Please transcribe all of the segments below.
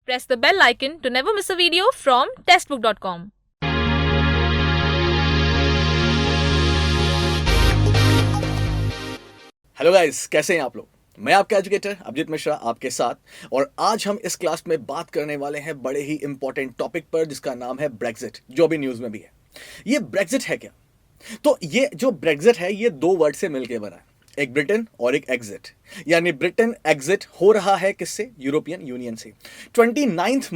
Press the bell icon to never miss a video from testbook.com. Hello guys, कैसे हैं आप लोग। मैं आपका एजुकेटर अभिजीत मिश्रा आपके साथ। और आज हम इस क्लास में बात करने वाले हैं बड़े ही इंपॉर्टेंट टॉपिक पर, जिसका नाम है ब्रेक्जिट, जो भी न्यूज़ में भी है। ये ब्रेक्जिट है क्या? तो ये जो ब्रेक्जिट है, ये दो वर्ड से मिलकर बना है, एक ब्रिटेन और एक एग्जिट। यानी ब्रिटेन एग्जिट हो रहा है किससे? यूरोपियन यूनियन से। 29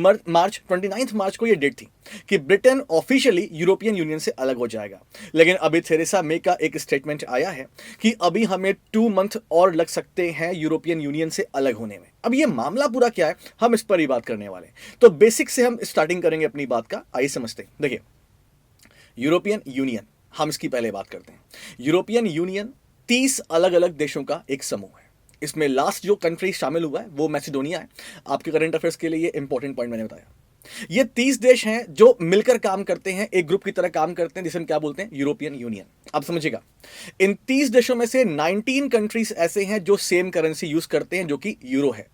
मार्च को ये डेट थी कि ब्रिटेन ऑफिशियली यूरोपियन यूनियन से अलग हो जाएगा। लेकिन अभी थेरेसा मे का एक स्टेटमेंट आया है कि अभी हमें 2 मंथ और लग सकते हैं यूरोपियन यूनियन से अलग होने में। अब ये मामला पूरा क्या है, हम इस पर ही बात करने वाले हैं। तो बेसिक से हम स्टार्टिंग करेंगे अपनी बात का। आइए समझते हैं। देखिए, यूरोपियन यूनियन, हम इसकी पहले बात करते हैं। यूरोपियन यूनियन 30 अलग अलग देशों का एक समूह है। इसमें लास्ट जो कंट्री शामिल हुआ है वो मैसेडोनिया है। आपके करंट अफेयर्स के लिए ये इंपॉर्टेंट पॉइंट मैंने बताया। ये 30 देश हैं जो मिलकर काम करते हैं, एक ग्रुप की तरह काम करते हैं, जिसे हम क्या बोलते हैं? European union. आप समझिएगा, इन 30 देशों में से 19 कंट्रीज ऐसे हैं जो सेम करेंसी यूज करते हैं, जो कि यूरो है।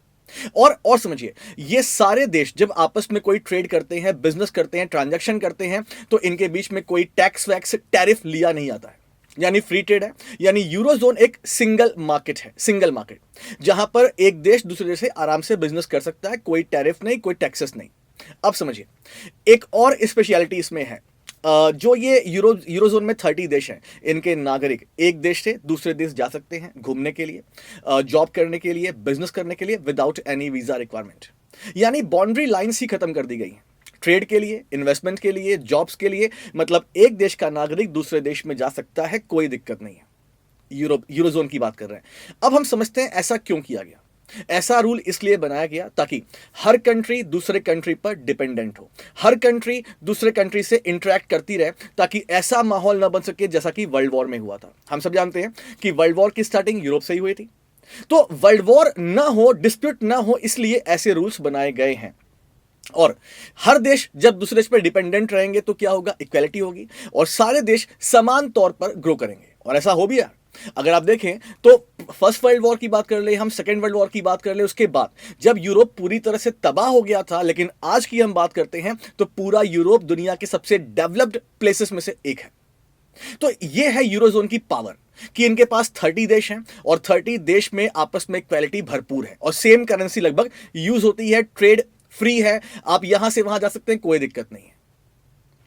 और समझिए, ये सारे देश जब आपस में कोई ट्रेड करते हैं, बिजनेस करते हैं, ट्रांजैक्शन करते हैं, तो इनके बीच में कोई टैक्स वैक्स टैरिफ लिया नहीं आता है। यानी फ्री ट्रेड है। यानी यूरोजोन एक सिंगल मार्केट है, सिंगल मार्केट, जहां पर एक देश दूसरे देश से आराम से बिजनेस कर सकता है, कोई टैरिफ नहीं, कोई टैक्सेस नहीं। अब समझिए, एक और स्पेशलिटी इसमें है। जो ये यूरोजोन में 30 देश हैं, इनके नागरिक एक देश से दूसरे देश जा सकते हैं घूमने के लिए, जॉब करने के लिए, बिजनेस करने के लिए, विदाउट एनी वीजा रिक्वायरमेंट। यानी बाउंड्री लाइंस ही खत्म कर दी गई हैं ट्रेड के लिए, इन्वेस्टमेंट के लिए, जॉब्स के लिए। मतलब एक देश का नागरिक दूसरे देश में जा सकता है, कोई दिक्कत नहीं है। यूरोजोन की बात कर रहे हैं। अब हम समझते हैं ऐसा क्यों किया गया। ऐसा रूल इसलिए बनाया गया ताकि हर कंट्री दूसरे कंट्री पर डिपेंडेंट हो, हर कंट्री दूसरे कंट्री से इंटरेक्ट करती रहे, ताकि ऐसा माहौल ना बन सके जैसा कि वर्ल्ड वॉर में हुआ था। हम सब जानते हैं कि वर्ल्ड वॉर की स्टार्टिंग यूरोप से ही हुई थी। तो वर्ल्ड वॉर ना हो, डिस्प्यूट ना हो, इसलिए ऐसे रूल्स बनाए गए हैं। और हर देश जब दूसरे देश पर डिपेंडेंट रहेंगे तो क्या होगा? इक्वालिटी होगी और सारे देश समान तौर पर ग्रो करेंगे। और ऐसा हो भी है। अगर आप देखें तो फर्स्ट वर्ल्ड वॉर की बात कर ले, हम सेकेंड वर्ल्ड वॉर की बात कर ले, उसके बाद जब यूरोप पूरी तरह से तबाह हो गया था, लेकिन आज की हम बात करते हैं तो पूरा यूरोप दुनिया के सबसे डेवलप्ड प्लेसेस में से एक है। तो यह है यूरोजोन की पावर कि इनके पास 30 देश हैं और 30 देश में आपस में इक्वालिटी भरपूर है और सेम करेंसी लगभग यूज होती है, ट्रेड फ्री है, आप यहां से वहां जा सकते हैं, कोई दिक्कत नहीं है।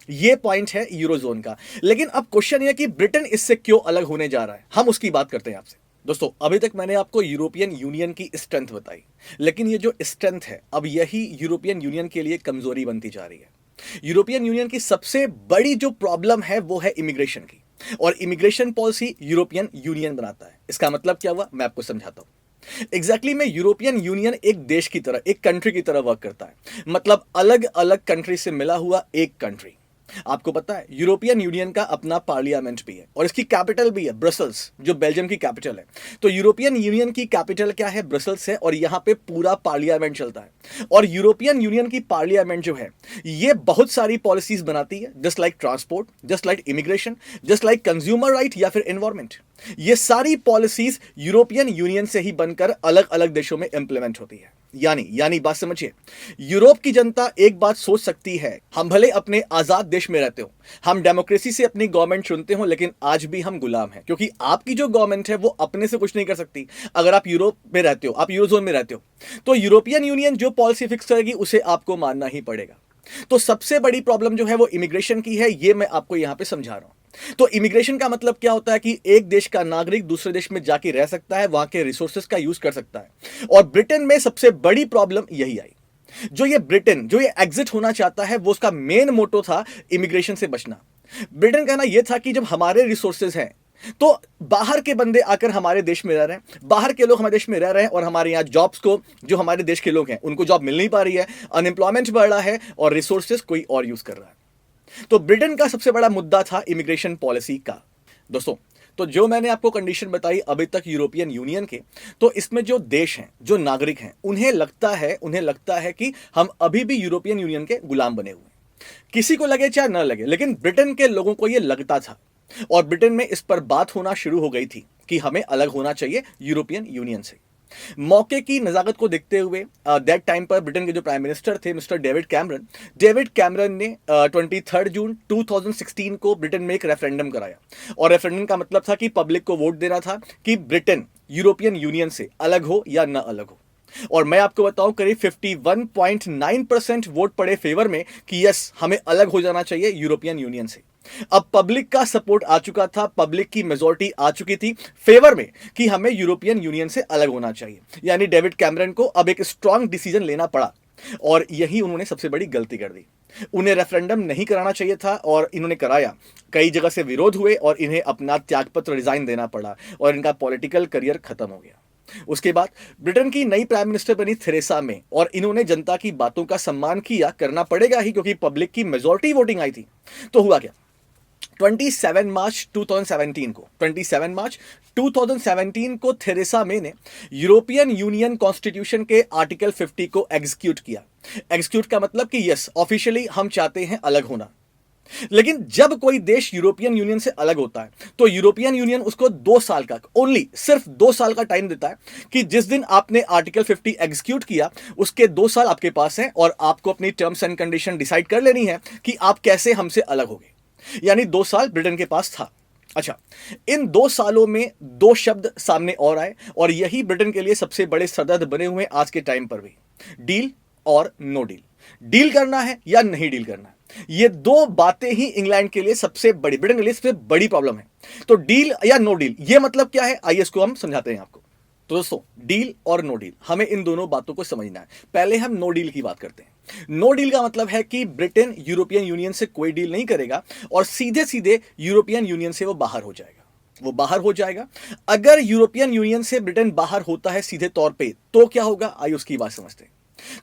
यह पॉइंट है यूरोजोन का। लेकिन अब क्वेश्चन यह कि ब्रिटेन इससे क्यों अलग होने जा रहा है, हम उसकी बात करते हैं आपसे। दोस्तों, अभी तक मैंने आपको यूरोपियन यूनियन की स्ट्रेंथ बताई, लेकिन ये जो स्ट्रेंथ है, अब यही यूरोपियन यूनियन के लिए कमजोरी बनती जा रही है। यूरोपियन यूनियन की सबसे बड़ी जो प्रॉब्लम है वो है इमिग्रेशन की, और इमिग्रेशन पॉलिसी यूरोपियन यूनियन बनाता है। इसका मतलब क्या हुआ, मैं आपको समझाता हूं। एग्जैक्टली में यूरोपियन यूनियन एक देश की तरह, एक कंट्री की तरह वर्क करता है। मतलब अलग अलग कंट्री से मिला हुआ एक कंट्री। आपको पता है यूरोपियन यूनियन का अपना पार्लियामेंट भी है और इसकी कैपिटल भी है ब्रसल्स, जो बेल्जियम की कैपिटल है। तो यूरोपियन यूनियन की कैपिटल क्या है? ब्रसल्स है, और यहां पे पूरा पार्लियामेंट चलता है। और यूरोपियन यूनियन की पार्लियामेंट जो है, ये बहुत सारी पॉलिसीज बनाती है, just like transport, just like immigration, just like consumer right या फिर एनवायरमेंट। ये सारी पॉलिसीज यूरोपियन यूनियन से ही बनकर अलग अलग देशों में इंप्लीमेंट होती है। यानी बात समझिए, यूरोप की जनता एक बात सोच सकती है, हम भले अपने आजाद देश में रहते हो, हम डेमोक्रेसी से अपनी गवर्नमेंट चुनते हो, लेकिन आज भी हम गुलाम हैं, क्योंकि आपकी जो गवर्नमेंट है वो अपने से कुछ नहीं कर सकती। अगर आप यूरोप में रहते हो, आप यूरोजोन में रहते हो, तो यूरोपियन यूनियन जो पॉलिसी फिक्स करेगी उसे आपको मानना ही पड़ेगा। तो सबसे बड़ी प्रॉब्लम जो है वो इमिग्रेशन की है, ये मैं आपको यहां पे समझा रहा हूं। तो इमिग्रेशन का मतलब क्या होता है कि एक देश का नागरिक दूसरे देश में जाके रह सकता है, वहां के रिसोर्सेज का यूज कर सकता है। और ब्रिटेन में सबसे बड़ी प्रॉब्लम यही आई। जो ये एग्जिट होना चाहता है, वो उसका मेन मोटो था इमिग्रेशन से बचना। ब्रिटेन कहना यह था कि जब हमारे रिसोर्सेज हैं तो बाहर के बंदे आकर हमारे देश में रह रहे हैं, बाहर के लोग हमारे देश में रह रहे हैं, और हमारे यहाँ जॉब्स को, जो हमारे देश के लोग हैं उनको जॉब मिल नहीं पा रही है, अनएम्प्लॉयमेंट बढ़ रहा है और रिसोर्सेज कोई और यूज कर रहा है। तो ब्रिटेन का सबसे बड़ा मुद्दा था इमिग्रेशन पॉलिसी का। दोस्तों, तो जो मैंने आपको कंडीशन बताई अभी तक यूरोपियन यूनियन के, तो इसमें जो देश हैं, जो नागरिक हैं, उन्हें लगता है कि हम अभी भी यूरोपियन यूनियन के गुलाम बने हुए हैं। किसी को लगे चाहे न लगे, लेकिन ब्रिटेन के लोगों को यह लगता था, और ब्रिटेन में इस पर बात होना शुरू हो गई थी कि हमें अलग होना चाहिए यूरोपियन यूनियन से। मौके की नज़ाकत को देखते हुए दैट टाइम पर ब्रिटेन के जो प्राइम मिनिस्टर थे मिस्टर डेविड कैमरन ने 23 जून 2016 को ब्रिटेन में एक रेफरेंडम कराया। और रेफरेंडम का मतलब था कि पब्लिक को वोट देना था कि ब्रिटेन यूरोपियन यूनियन से अलग हो या ना अलग हो। और मैं आपको बताऊं करीब 51.9% वोट पड़े फेवर में कि यस, हमें अलग हो जाना चाहिए यूरोपियन यूनियन से। अब पब्लिक का सपोर्ट आ चुका था, पब्लिक की मेजॉरिटी आ चुकी थी फेवर में कि हमें यूरोपियन यूनियन से अलग होना चाहिए। यानी डेविड कैमरन को अब एक स्ट्रांग डिसीजन लेना पड़ा और यही उन्होंने सबसे बड़ी गलती कर दी। उन्हें रेफरेंडम नहीं कराना चाहिए था और इन्होंने कराया। कई जगह से विरोध हुए और इन्हें अपना त्यागपत्र रिजाइन देना पड़ा और इनका पॉलिटिकल करियर खत्म हो गया। उसके बाद ब्रिटेन की नई प्राइम मिनिस्टर बनी थेरेसा मे और इन्होंने जनता की बातों का सम्मान किया, करना पड़ेगा ही क्योंकि पब्लिक की मेजॉरिटी वोटिंग आई थी। तो हुआ क्या, 27 मार्च 2017 को थेरेसा मे ने यूरोपियन यूनियन कॉन्स्टिट्यूशन के आर्टिकल 50 को एग्जीक्यूट किया। एग्जीक्यूट का मतलब कि यस, ऑफिशियली हम चाहते हैं अलग होना। लेकिन जब कोई देश यूरोपियन यूनियन से अलग होता है तो यूरोपियन यूनियन उसको 2 साल का, ओनली सिर्फ 2 साल का टाइम देता है कि जिस दिन आपने आर्टिकल 50 एग्जीक्यूट किया उसके 2 साल आपके पास हैं और आपको अपनी टर्म्स एंड कंडीशन डिसाइड कर लेनी है कि आप कैसे हमसे अलग होगे। यानी 2 साल ब्रिटेन के पास था। अच्छा, इन 2 सालों में 2 शब्द सामने और आए और यही ब्रिटेन के लिए सबसे बड़े सरदर्द बने हुए आज के टाइम पर भी, डील और नो डील। डील करना है या नहीं डील करना है, ये 2 बातें ही इंग्लैंड के लिए सबसे बड़ी, ब्रिटेन के लिए सबसे बड़ी प्रॉब्लम है। तो डील या नो डील, ये मतलब क्या है, आइए इसको हम समझाते हैं आपको। तो दोस्तों, डील और नो डील, हमें इन दोनों बातों को समझना है। पहले हम नो डील की बात करते हैं। नो डील का मतलब है कि ब्रिटेन यूरोपियन यूनियन से कोई डील नहीं करेगा और सीधे सीधे यूरोपियन यूनियन से वो बाहर हो जाएगा। अगर यूरोपियन यूनियन से ब्रिटेन बाहर होता है सीधे तौर पे तो क्या होगा, आइए उसकी बात समझते हैं।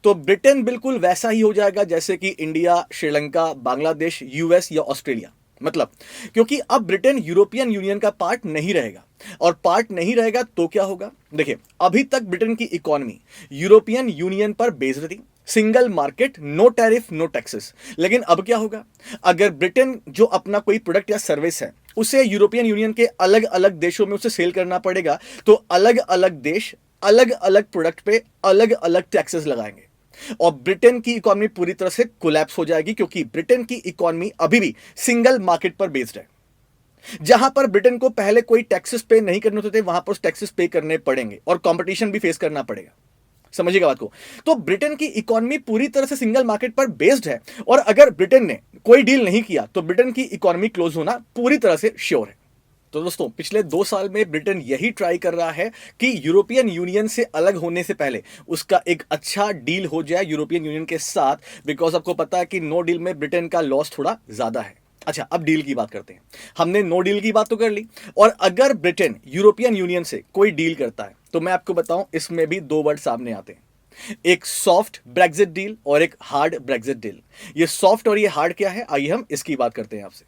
तो ब्रिटेन बिल्कुल वैसा ही हो जाएगा जैसे कि इंडिया, श्रीलंका, बांग्लादेश, यूएस या ऑस्ट्रेलिया। मतलब क्योंकि अब ब्रिटेन यूरोपियन यूनियन का पार्ट नहीं रहेगा और पार्ट नहीं रहेगा तो क्या होगा। देखिए, अभी तक ब्रिटेन की इकोनॉमी यूरोपियन यूनियन पर बेस्ड थी, single market, no tariff, no taxes. लेकिन अब क्या होगा, अगर ब्रिटेन जो अपना कोई प्रोडक्ट या सर्विस है उसे यूरोपियन यूनियन के अलग अलग देशों में उसे सेल करना पड़ेगा तो अलग अलग देश अलग अलग प्रोडक्ट पे अलग अलग टैक्सेस लगाएंगे और ब्रिटेन की इकोनॉमी पूरी तरह से कोलैप्स हो जाएगी क्योंकि ब्रिटेन की इकोनॉमी अभी भी सिंगल मार्केट पर बेस्ड है। जहां पर ब्रिटेन को पहले कोई टैक्सेस पे नहीं करने होते थे वहां पर टैक्सेस पे करने पड़ेंगे और कंपटीशन भी फेस करना पड़ेगा। समझिएगा बात को। तो ब्रिटेन की इकोनॉमी पूरी तरह से सिंगल मार्केट पर बेस्ड है और अगर ब्रिटेन ने कोई डील नहीं किया तो ब्रिटेन की इकोनॉमी क्लोज होना पूरी तरह से श्योर है। तो दोस्तों, पिछले 2 साल में ब्रिटेन यही ट्राई कर रहा है कि यूरोपियन यूनियन से अलग होने से पहले उसका एक अच्छा डील हो जाए यूरोपियन यूनियन के साथ, बिकॉज आपको पता है कि नो डील में ब्रिटेन का लॉस थोड़ा ज्यादा है। अच्छा, अब डील की बात करते हैं। हमने नो डील की बात तो कर ली और अगर ब्रिटेन यूरोपियन यूनियन से कोई डील करता है तो मैं आपको बताऊं इसमें भी 2 वर्ड सामने आते हैं, एक सॉफ्ट ब्रेक्जिट डील और एक हार्ड ब्रेक्जिट डील। ये सॉफ्ट और ये हार्ड क्या है, आइए हम इसकी बात करते हैं आपसे।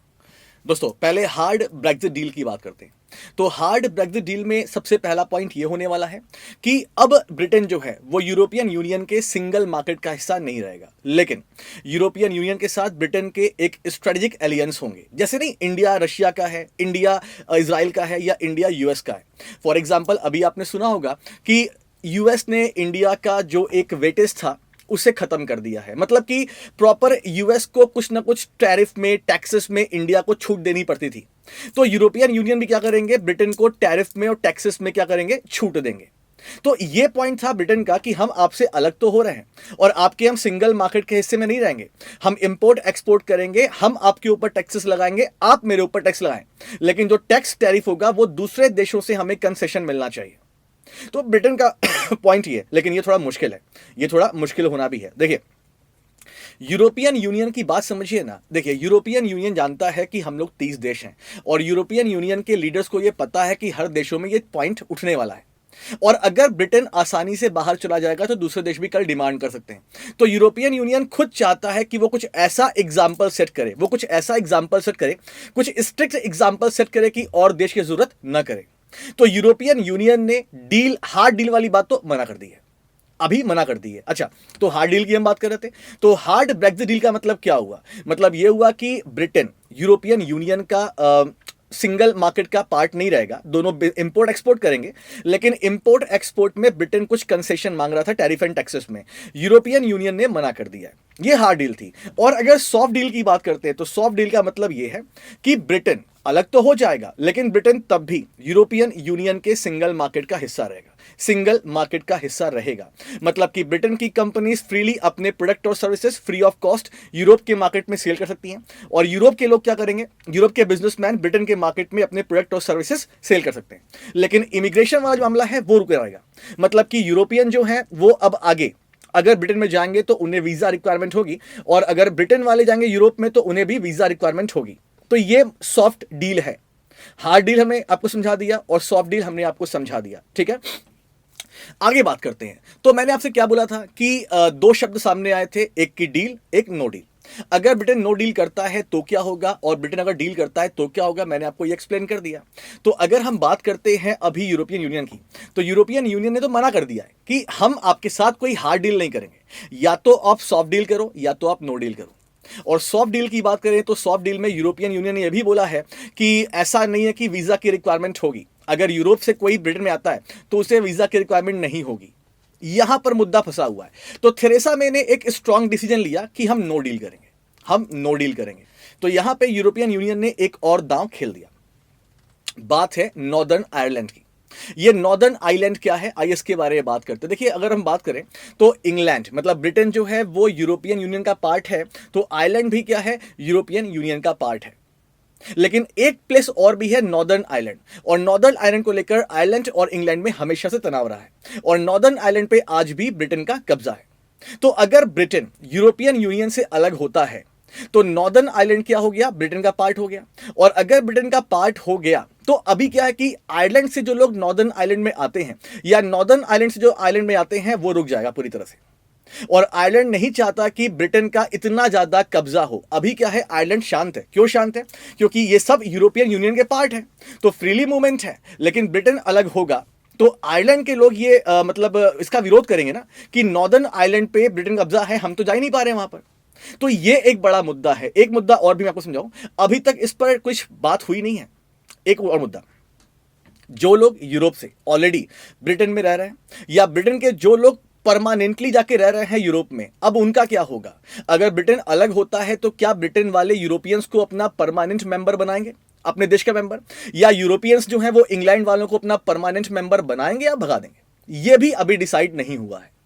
दोस्तों, पहले हार्ड ब्रेक्जिट डील की बात करते हैं। तो हार्ड ब्रेक्जिट डील में सबसे पहला पॉइंट ये होने वाला है कि अब ब्रिटेन जो है वो यूरोपियन यूनियन के सिंगल मार्केट का हिस्सा नहीं रहेगा, लेकिन यूरोपियन यूनियन के साथ ब्रिटेन के एक स्ट्रेटेजिक एलियंस होंगे। जैसे नहीं इंडिया रशिया का है, इंडिया इजराइल का है या इंडिया यूएस का है। फॉर एग्जाम्पल, अभी आपने सुना होगा कि यूएस ने इंडिया का जो एक वेटेज था उसे खत्म कर दिया है। मतलब कि प्रॉपर यूएस को कुछ ना कुछ टैरिफ में, टैक्सेस में इंडिया को छूट देनी पड़ती थी। तो यूरोपियन यूनियन भी क्या करेंगे, ब्रिटेन को टैरिफ में और टैक्सेस में क्या करेंगे, छूट देंगे। तो ये पॉइंट था ब्रिटेन का कि हम आपसे अलग तो हो रहे हैं और आपके हम सिंगल मार्केट के हिस्से में नहीं रहेंगे। हम इंपोर्ट एक्सपोर्ट करेंगे, हम आपके ऊपर टैक्सेस लगाएंगे, आप मेरे ऊपर टैक्स लगाएं, लेकिन जो टैक्स टैरिफ होगा वो दूसरे देशों से हमें कंसेशन मिलना चाहिए। तो ब्रिटेन का पॉइंट ये, लेकिन ये थोड़ा मुश्किल है, ये थोड़ा मुश्किल होना भी है। देखिए, यूरोपियन यूनियन की बात समझिए ना। देखिए, यूरोपियन यूनियन जानता है कि हम लोग 30 देश हैं और यूरोपियन यूनियन के लीडर्स को ये पता है कि हर देशों में ये पॉइंट उठने वाला है और अगर ब्रिटेन आसानी से बाहर चला जाएगा तो दूसरे देश भी कल डिमांड कर सकते हैं। तो यूरोपियन यूनियन खुद चाहता है कि वो कुछ ऐसा एग्जाम्पल सेट करे, कुछ स्ट्रिक्ट एग्जाम्पल सेट करे कि और देश की जरूरत ना करे। तो यूरोपियन यूनियन ने डील, हार्ड डील वाली बात तो मना कर दी है, अभी मना कर दी है। अच्छा, तो हार्ड डील की हम बात कर रहे थे। तो हार्ड ब्रेक्जिट डील का मतलब क्या हुआ, मतलब यह हुआ कि ब्रिटेन यूरोपियन यूनियन का सिंगल मार्केट का पार्ट नहीं रहेगा, दोनों इंपोर्ट एक्सपोर्ट करेंगे, लेकिन इंपोर्ट एक्सपोर्ट में ब्रिटेन कुछ कंसेशन मांग रहा था टैरिफ एंड टैक्सेस में, यूरोपियन यूनियन ने मना कर दिया है। ये हार्ड डील थी। और अगर सॉफ्ट डील की बात करते हैं तो सॉफ्ट डील का मतलब ये है कि ब्रिटेन अलग तो हो जाएगा, लेकिन ब्रिटेन तब भी यूरोपियन यूनियन के सिंगल मार्केट का हिस्सा रहेगा, सिंगल मार्केट का हिस्सा रहेगा। मतलब कि ब्रिटेन की कंपनीज फ्रीली अपने प्रोडक्ट और services free of cost Europe के मार्केट में सेल कर सकती हैं, और यूरोप के लोग क्या करेंगे, यूरोप के बिजनेसमैन ब्रिटेन के मार्केट में अपने प्रोडक्ट और सर्विसेज सेल कर सकते हैं। लेकिन इमिग्रेशन वाला जो मामला है वो रुके रहेगा। मतलब कि यूरोपियन जो है वो अब आगे अगर ब्रिटेन में जाएंगे तो उन्हें वीजा रिक्वायरमेंट होगी, और अगर ब्रिटेन वाले जाएंगे यूरोप में तो उन्हें भी वीजा रिक्वायरमेंट होगी। तो ये सॉफ्ट डील है। हार्ड डील हमने आपको समझा दिया और सॉफ्ट डील हमने आपको समझा दिया, ठीक है। आगे बात करते हैं। तो मैंने आपसे क्या बोला था कि दो शब्द सामने आए थे, एक की डील, एक नो डील। अगर ब्रिटेन नो डील करता है तो क्या होगा, और ब्रिटेन अगर डील करता है तो क्या होगा, मैंने आपको ये एक्सप्लेन कर दिया। तो अगर हम बात करते हैं अभी यूरोपियन यूनियन की, तो यूरोपियन यूनियन ने तो मना कर दिया है कि हम आपके साथ कोई हार्ड डील नहीं करेंगे, या तो आप सॉफ्ट डील करो या तो आप नो डील करो। और सॉफ्ट डील की बात करें तो सॉफ्ट डील में यूरोपियन यूनियन ने यह भी बोला है कि ऐसा नहीं है कि वीजा की रिक्वायरमेंट होगी, अगर यूरोप से कोई ब्रिटेन में आता है तो उसे वीजा की रिक्वायरमेंट नहीं होगी। यहां पर मुद्दा फंसा हुआ है। तो थेरेसा मे ने एक स्ट्रांग डिसीजन लिया कि हम नो डील करेंगे, हम नो डील करेंगे। तो यहां पे यूरोपियन यूनियन ने एक और दांव खेल दिया। बात है नॉर्दर्न आयरलैंड की। ये नॉर्दर्न आइलैंड क्या है, आइए इसके बारे में बात करते हैं। देखिए, अगर हम बात करें तो इंग्लैंड मतलब ब्रिटेन जो है वो यूरोपियन यूनियन का पार्ट है, तो आयरलैंड भी क्या है, यूरोपियन यूनियन का पार्ट है। लेकिन एक प्लेस और भी है, नॉर्दर्न आइलैंड, और नॉर्दर्न आइलैंड को लेकर आयरलैंड और इंग्लैंड में हमेशा से तनाव रहा है, और नॉर्दर्न आइलैंड पे आज भी ब्रिटेन का कब्जा है। तो अगर ब्रिटेन यूरोपियन यूनियन से अलग होता है तो नॉर्दर्न आइलैंड क्या हो गया, ब्रिटेन का पार्ट हो गया। और अगर ब्रिटेन का पार्ट हो गया तो अभी क्या है कि आयरलैंड से जो लोग नॉर्दर्न आइलैंड में आते हैं या नॉर्दर्न आइलैंड से जो आइलैंड में आते हैं वो रुक जाएगा पूरी तरह से। और आयरलैंड नहीं चाहता कि ब्रिटेन का इतना ज्यादा कब्जा हो। अभी क्या है, आयरलैंड शांत है। क्यों शांत है, क्योंकि ये सब यूरोपियन यूनियन के पार्ट है, तो फ्रीली मूवमेंट है। लेकिन ब्रिटेन अलग होगा तो आयरलैंड के लोग ये मतलब इसका विरोध करेंगे ना कि नॉर्दर्न आयरलैंड पे ब्रिटेन कब्जा है, हम तो जा ही नहीं पा रहे वहां पर। तो ये एक बड़ा मुद्दा है। एक मुद्दा और भी मैं आपको समझाऊं, अभी तक इस पर कुछ बात हुई नहीं है। एक और मुद्दा, जो लोग यूरोप से ऑलरेडी ब्रिटेन में रह रहे हैं या ब्रिटेन के जो लोग परमानेंटली जाके रह रहे हैं यूरोप में, अब उनका क्या होगा। अगर ब्रिटेन अलग होता है तो क्या ब्रिटेन वाले यूरोपियंस को अपना परमानेंट मेंबर बनाएंगे, अपने देश का मेंबर, या यूरोपियंस जो है वो इंग्लैंड वालों को अपना परमानेंट मेंबर बनाएंगे या भगा देंगे, ये भी अभी डिसाइड नहीं हुआ है।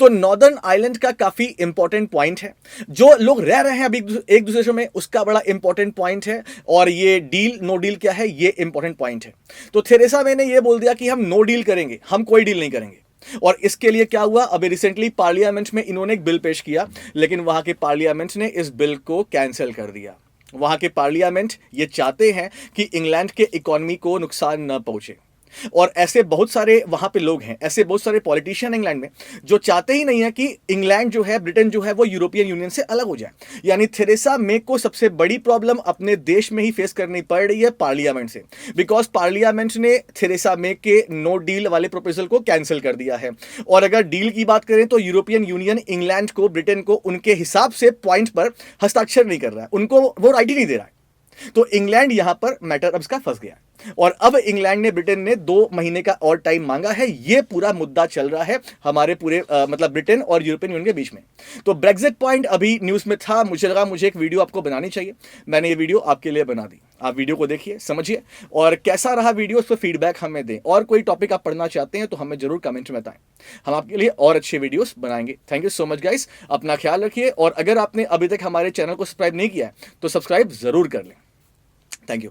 तो नॉर्दर्न आइलैंड का काफी इंपॉर्टेंट पॉइंट है। जो लोग रह रहे हैं अभी एक दूसरे में, उसका बड़ा इंपॉर्टेंट पॉइंट है। और ये डील नो डील क्या है, ये इंपॉर्टेंट पॉइंट है। तो थेरेसा मे ने ये बोल दिया कि हम नो डील करेंगे, हम कोई डील नहीं करेंगे। और इसके लिए क्या हुआ, अभी रिसेंटली पार्लियामेंट में इन्होंने एक बिल पेश किया, लेकिन वहां के पार्लियामेंट ने इस बिल को कैंसिल कर दिया। वहां के पार्लियामेंट ये चाहते हैं कि इंग्लैंड के इकोनॉमी को नुकसान न पहुंचे। और ऐसे बहुत सारे वहां पे लोग हैं, ऐसे बहुत सारे पॉलिटिशियन इंग्लैंड में जो चाहते ही नहीं है कि इंग्लैंड जो है, ब्रिटेन जो है वो यूरोपियन यूनियन से अलग हो जाए। यानी थेरेसा मे को सबसे बड़ी प्रॉब्लम अपने देश में ही फेस करनी पड़ रही है पार्लियामेंट से, बिकॉज पार्लियामेंट ने थेरेसा मे के नो डील वाले प्रोपोजल को कैंसिल कर दिया है। और अगर डील की बात करें तो यूरोपियन यूनियन इंग्लैंड को, ब्रिटेन को उनके हिसाब से पॉइंट पर हस्ताक्षर नहीं कर रहा है, उनको वो राइट ही नहीं दे रहा है। तो इंग्लैंड यहां पर मैटर अब इसका फंस गया, और अब इंग्लैंड ने, ब्रिटेन ने 2 महीने का और टाइम मांगा है। ये पूरा मुद्दा चल रहा है हमारे पूरे मतलब ब्रिटेन और यूरोपियन यूनियन के बीच में। तो ब्रेक्जिट पॉइंट अभी न्यूज में था, मुझे लगा मुझे एक वीडियो आपको बनानी चाहिए, मैंने ये वीडियो आपके लिए बना दी। आप वीडियो को देखिए, समझिए, और कैसा रहा वीडियो उस पर फीडबैक हमें दें। और कोई टॉपिक आप पढ़ना चाहते हैं तो हमें जरूर कमेंट में बताएं, हम आपके लिए और अच्छे वीडियोस बनाएंगे। Thank you so much guys, अपना ख्याल रखिए। और अगर आपने अभी तक हमारे चैनल को सब्सक्राइब नहीं किया है तो सब्सक्राइब जरूर कर लें। Thank you.